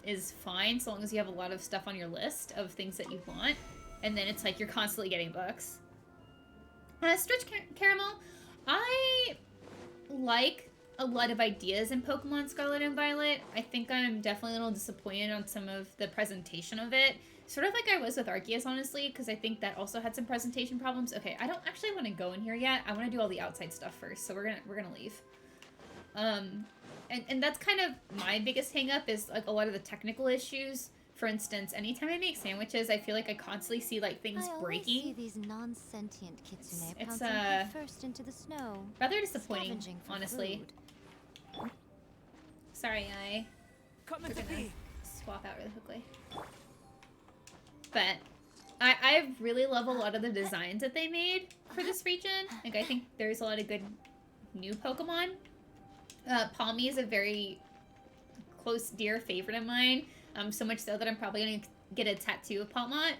is fine so long as you have a lot of stuff on your list of things that you want. And then it's like you're constantly getting books. Stretch Caramel, I like a lot of ideas in Pokemon Scarlet and Violet. I think I'm definitely a little disappointed on some of the presentation of it. Sort of like I was with Arceus, honestly, because I think that also had some presentation problems. Okay, I don't actually want to go in here yet. I want to do all the outside stuff first, so we're gonna leave. And that's kind of my biggest hang-up is like a lot of the technical issues. For instance, anytime I make sandwiches, I feel like I constantly see like things breaking. See these non-sentient kitsune It's first into the snow, rather disappointing, honestly. Food. Sorry, we're gonna swap out really quickly. But I really love a lot of the designs that they made for this region. Like I think there's a lot of good new Pokemon. Palmy is a very close, dear favorite of mine. So much so that I'm probably gonna get a tattoo of Palmont.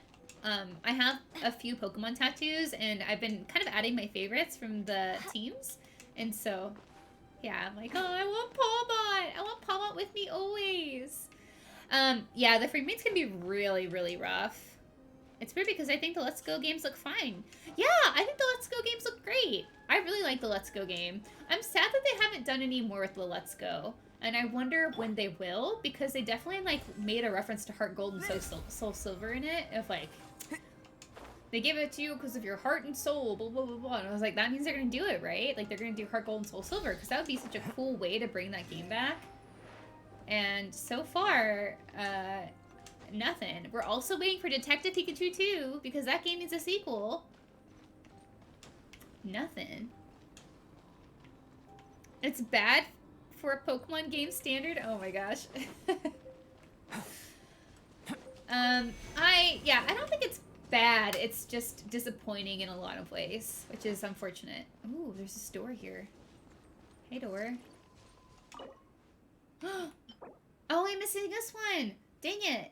I have a few Pokemon tattoos, and I've been kind of adding my favorites from the teams. And so, yeah, I'm like, oh, I want Palmont! I want Palmont with me always! Yeah, the free mates can be really, really rough. It's weird because I think the Let's Go games look fine. Yeah, I think the Let's Go games look great. I really like the Let's Go game. I'm sad that they haven't done any more with the Let's Go. And I wonder when they will, because they definitely, like, made a reference to Heart Gold and Soul Silver in it. Of, like, they give it to you because of your heart and soul, blah, blah, blah, blah. And I was like, that means they're going to do it, right? Like, they're going to do Heart Gold and Soul Silver, because that would be such a cool way to bring that game back. And so far, nothing. We're also waiting for Detective Pikachu 2, because that game needs a sequel. Nothing. It's bad for a Pokemon game standard? Oh my gosh. I don't think it's bad. It's just disappointing in a lot of ways, which is unfortunate. Ooh, there's this door here. Hey, door. Oh, I'm missing this one. Dang it.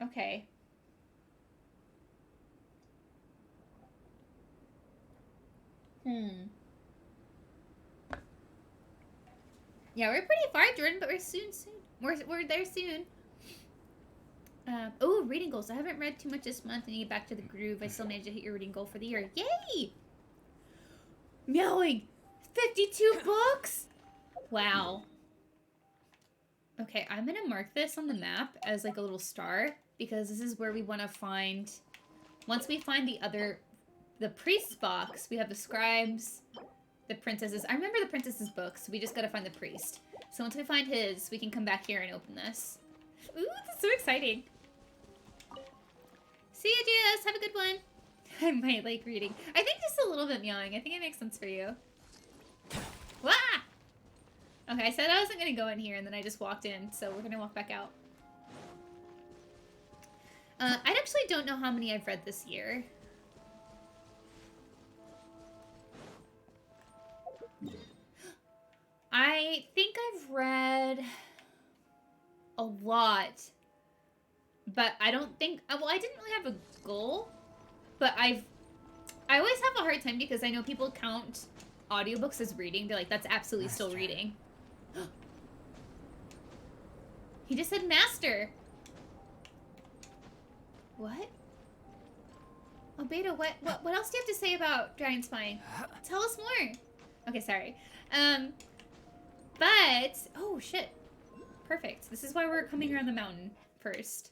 Okay. Yeah, we're pretty far, Jordan, but we're soon. We're there soon. Oh, reading goals. I haven't read too much this month and you get back to the groove. I still managed to hit your reading goal for the year. Yay! Meowing! 52 books? Wow. Okay, I'm gonna mark this on the map as like a little star because this is where we want to find... Once we find the priest's box, we have the scribes, the princesses. I remember the princess's books. We just gotta find the priest. So once we find his, we can come back here and open this. Ooh, this is so exciting. See you, Jess. Have a good one. I might like reading. I think just a little bit meowing. I think it makes sense for you. Wah! Okay, I said I wasn't gonna go in here, and then I just walked in, so we're gonna walk back out. I actually don't know how many I've read this year. I think I've read a lot, but I don't think, well, I didn't really have a goal, but I always have a hard time because I know people count audiobooks as reading. They're like, that's absolutely still reading. He just said master. What? Oh, Beta, what else do you have to say about Giant Spine? Tell us more. Okay, sorry. But, oh shit. Perfect. This is why we're coming around the mountain first.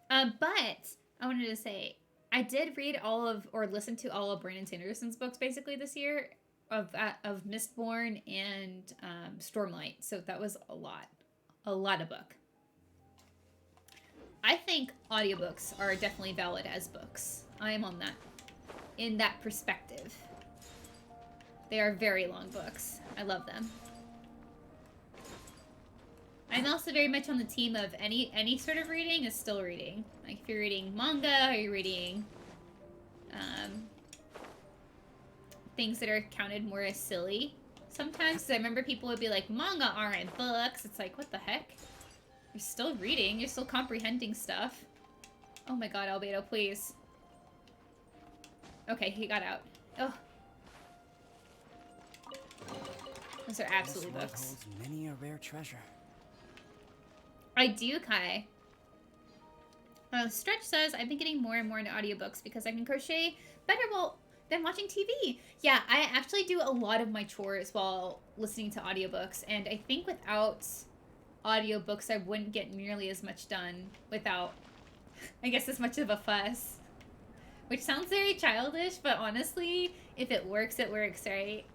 But I wanted to say, I did read all of, or listen to all of Brandon Sanderson's books basically this year of Mistborn and Stormlight. So that was a lot of book. I think audiobooks are definitely valid as books. I am on that, in that perspective. They are very long books. I love them. I'm also very much on the team of any sort of reading is still reading. Like if you're reading manga or you're reading things that are counted more as silly sometimes. 'Cause I remember people would be like, manga aren't books. It's like, what the heck? You're still reading. You're still comprehending stuff. Oh my god, Albedo, please. Okay, he got out. Oh. Those are absolutely books. Holds many a rare treasure. I do, Kai. Stretch says, I've been getting more and more into audiobooks because I can crochet better than watching TV. Yeah, I actually do a lot of my chores while listening to audiobooks, and I think without audiobooks I wouldn't get nearly as much done without, I guess, as much of a fuss. Which sounds very childish, but honestly, if it works, right?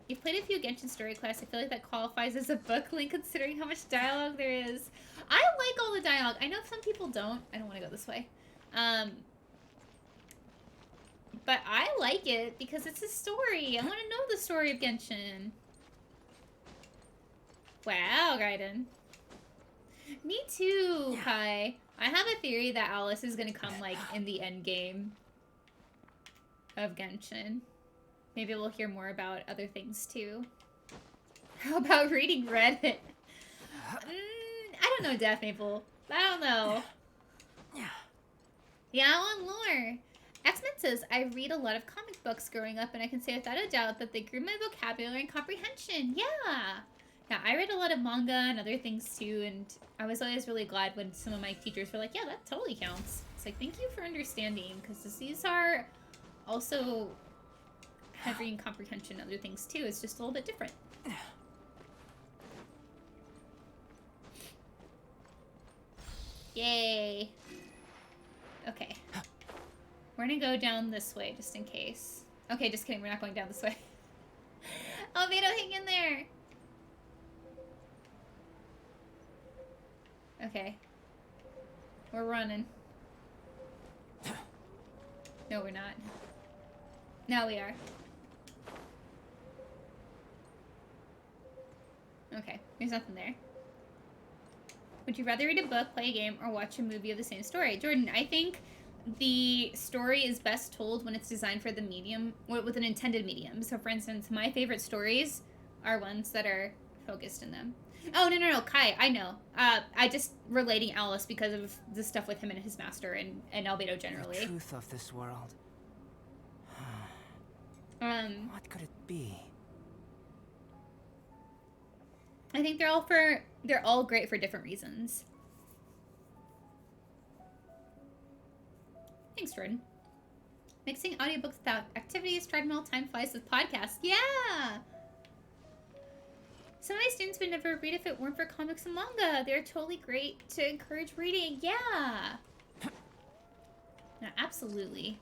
You've played a few Genshin Story Quests. I feel like that qualifies as a book link considering how much dialogue there is. I like all the dialogue. I know some people don't. I don't want to go this way. But I like it because it's a story. I want to know the story of Genshin. Wow, Gaiden. Me too, Kai. I have a theory that Alice is going to come, like, in the end game of Genshin. Maybe we'll hear more about other things, too. How about reading Reddit? I don't know, Death Maple. I don't know. Yeah, on lore. X-Men says, I read a lot of comic books growing up, and I can say without a doubt that they grew my vocabulary and comprehension. Yeah. Yeah, I read a lot of manga and other things, too, and I was always really glad when some of my teachers were like, yeah, that totally counts. It's like, thank you for understanding, because these are also heavy in comprehension and other things, too. It's just a little bit different. Yay. Okay. We're gonna go down this way, just in case. Okay, just kidding. We're not going down this way. Albedo, hang in there. Okay. We're running. No, we're not. Now we are. Okay, there's nothing there. Would you rather read a book, play a game, or watch a movie of the same story? Jordan, I think the story is best told when it's designed for the medium, with an intended medium. So, for instance, my favorite stories are ones that are focused in them. Oh, no, Kai, I know. I just relating Alice because of the stuff with him and his master and Albedo generally. The truth of this world. What could it be? I think they're all great for different reasons. Thanks, Jordan. Mixing audiobooks without activities, treadmill, time flies with podcasts. Yeah! Some of my students would never read if it weren't for comics and manga. They're totally great to encourage reading. Yeah! No, absolutely.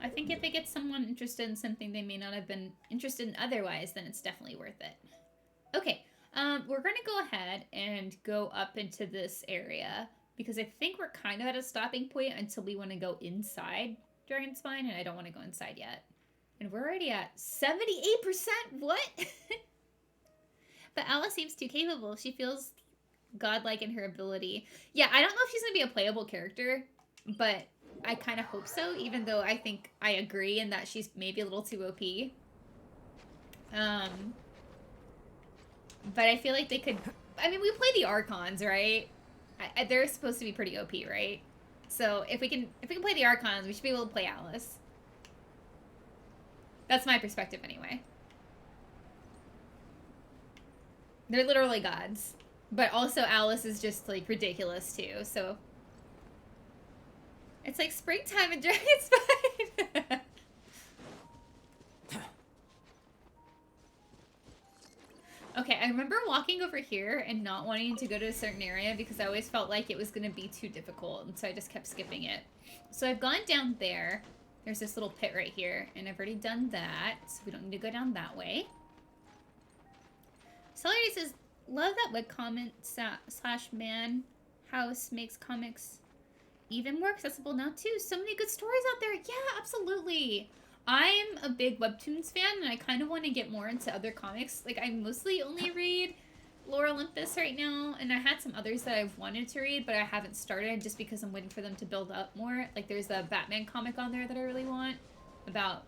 I think if it gets someone interested in something they may not have been interested in otherwise, then it's definitely worth it. Okay, we're going to go ahead and go up into this area because I think we're kind of at a stopping point until we want to go inside Dragon Spine, and I don't want to go inside yet. And we're already at 78%? What? But Alice seems too capable. She feels godlike in her ability. Yeah, I don't know if she's going to be a playable character, but I kind of hope so, even though I think I agree in that she's maybe a little too OP. But I feel like they could... I mean, we play the Archons, right? They're supposed to be pretty OP, right? So if we can play the Archons, we should be able to play Alice. That's my perspective, anyway. They're literally gods. But also Alice is just, like, ridiculous, too, so... It's like springtime in Dragon Spine. Okay, I remember walking over here and not wanting to go to a certain area because I always felt like it was going to be too difficult, and so I just kept skipping it. So I've gone down there. There's this little pit right here, and I've already done that, so we don't need to go down that way. Celery says, love that webcomic / man house makes comics even more accessible now, too. So many good stories out there. Yeah, absolutely. I'm a big Webtoons fan, and I kind of want to get more into other comics. Like, I mostly only read Lore Olympus right now, and I had some others that I've wanted to read, but I haven't started just because I'm waiting for them to build up more. Like, there's a Batman comic on there that I really want about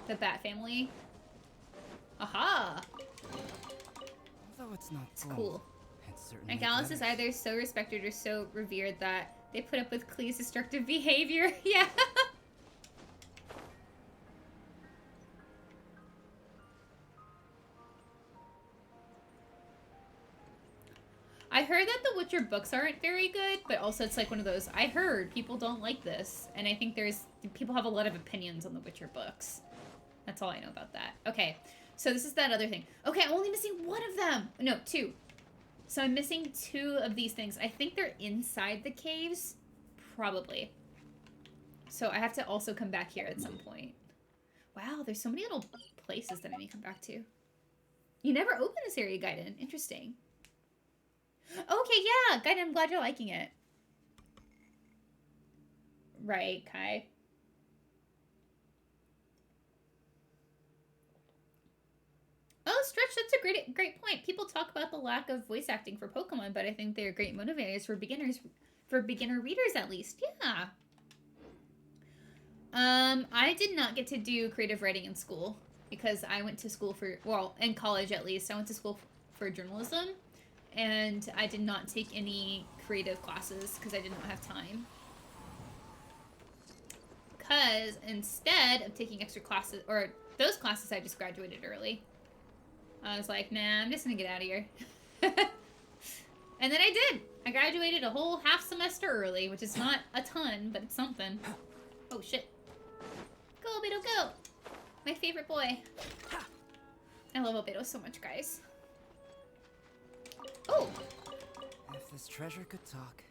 the Bat family. Aha! Although it's not Cool. Like, Alice is either so respected or so revered that they put up with Clee's destructive behavior. Yeah. I heard that the Witcher books aren't very good, but also it's like one of those, I heard people don't like this. And I think people have a lot of opinions on the Witcher books. That's all I know about that. Okay, so this is that other thing. Okay, I'm only missing one of them. No, two. So I'm missing two of these things. I think they're inside the caves. Probably. So I have to also come back here at some point. Wow, there's so many little places that I need to come back to. You never opened this area, Gaiden. Interesting. Okay, yeah, Gaiden, I'm glad you're liking it. Right, Kai. Oh, Stretch, that's a great point. People talk about the lack of voice acting for Pokemon, but I think they're great motivators for beginner readers at least. Yeah. I did not get to do creative writing in school because I went to school for, well, in college at least, I went to school for journalism, and I did not take any creative classes because I did not have time. Because instead of taking extra classes, or those classes, I just graduated early. I was like, nah, I'm just gonna get out of here. And then I did. I graduated a whole half semester early, which is not a ton, but it's something. Oh, shit. Go, Beto, go! My favorite boy. I love Albedo so much, guys. Oh! If this treasure could talk.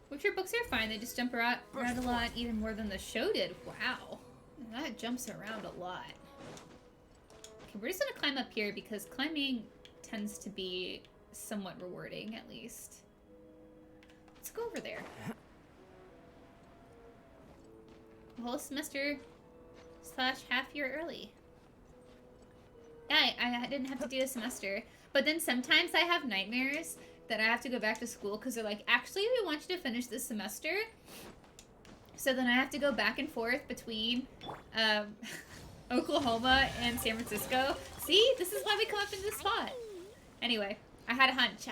Witcher books are fine. They just jump around a lot, even more than the show did. Wow. That jumps around a lot. Okay, we're just gonna climb up here because climbing tends to be somewhat rewarding, at least. Let's go over there. A whole semester / half year early. Yeah, I didn't have to do a semester. But then sometimes I have nightmares that I have to go back to school because they're like, actually, we want you to finish this semester. So then I have to go back and forth between Oklahoma and San Francisco. See? This is why we come up in this spot. Anyway, I had a hunch.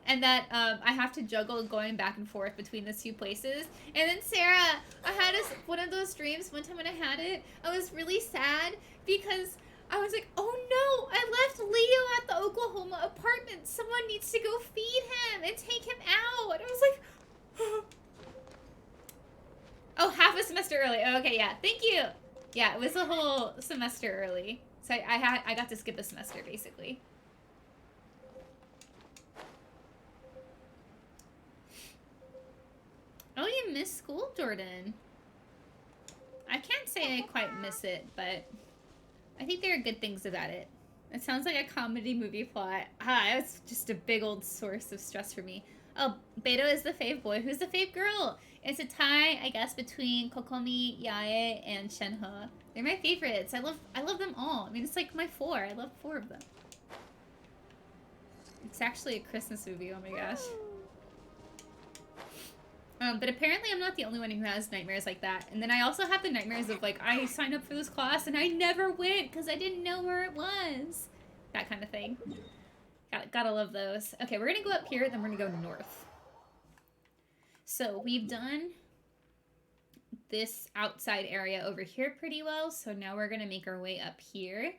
And that I have to juggle going back and forth between the two places. And then Sarah, I had one of those dreams one time when I had it. I was really sad because I was like, oh no, I left Leo at the Oklahoma apartment. Someone needs to go feed him and take him out. And I was like, oh, half a semester early. Oh, okay, yeah, thank you. Yeah, it was a whole semester early. So I got to skip a semester, basically. Oh, you miss school, Jordan. I can't say I quite miss it, but I think there are good things about it. It sounds like a comedy movie plot. It's just a big old source of stress for me. Oh, Beto is the fave boy. Who's the fave girl? It's a tie, I guess, between Kokomi, Yae, and Shenhe. They're my favorites. I love them all. I mean, it's like my 4. I love 4 of them. It's actually a Christmas movie. Oh my gosh. But apparently I'm not the only one who has nightmares like that. And then I also have the nightmares of, like, I signed up for this class and I never went because I didn't know where it was. That kind of thing. Gotta love those. Okay, we're gonna go up here, then we're gonna go north. So we've done this outside area over here pretty well. So now we're gonna make our way up here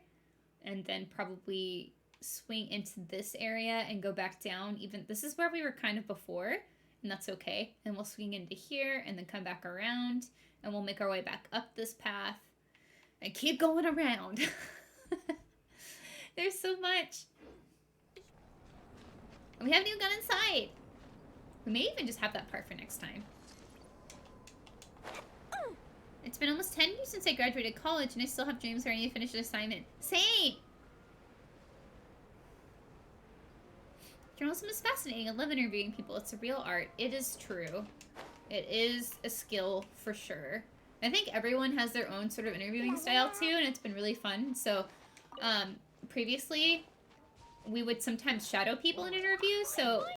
and then probably swing into this area and go back down. This is where we were kind of before. And that's okay. And we'll swing into here and then come back around. And we'll make our way back up this path. And keep going around. There's so much. And we haven't even gone inside. We may even just have that part for next time. It's been almost 10 years since I graduated college. And I still have dreams where I need to finish an assignment. Same! Journalism is fascinating. I love interviewing people. It's a real art. It is true. It is a skill for sure. I think everyone has their own sort of interviewing style too, and it's been really fun. So, previously, we would sometimes shadow people in interviews. So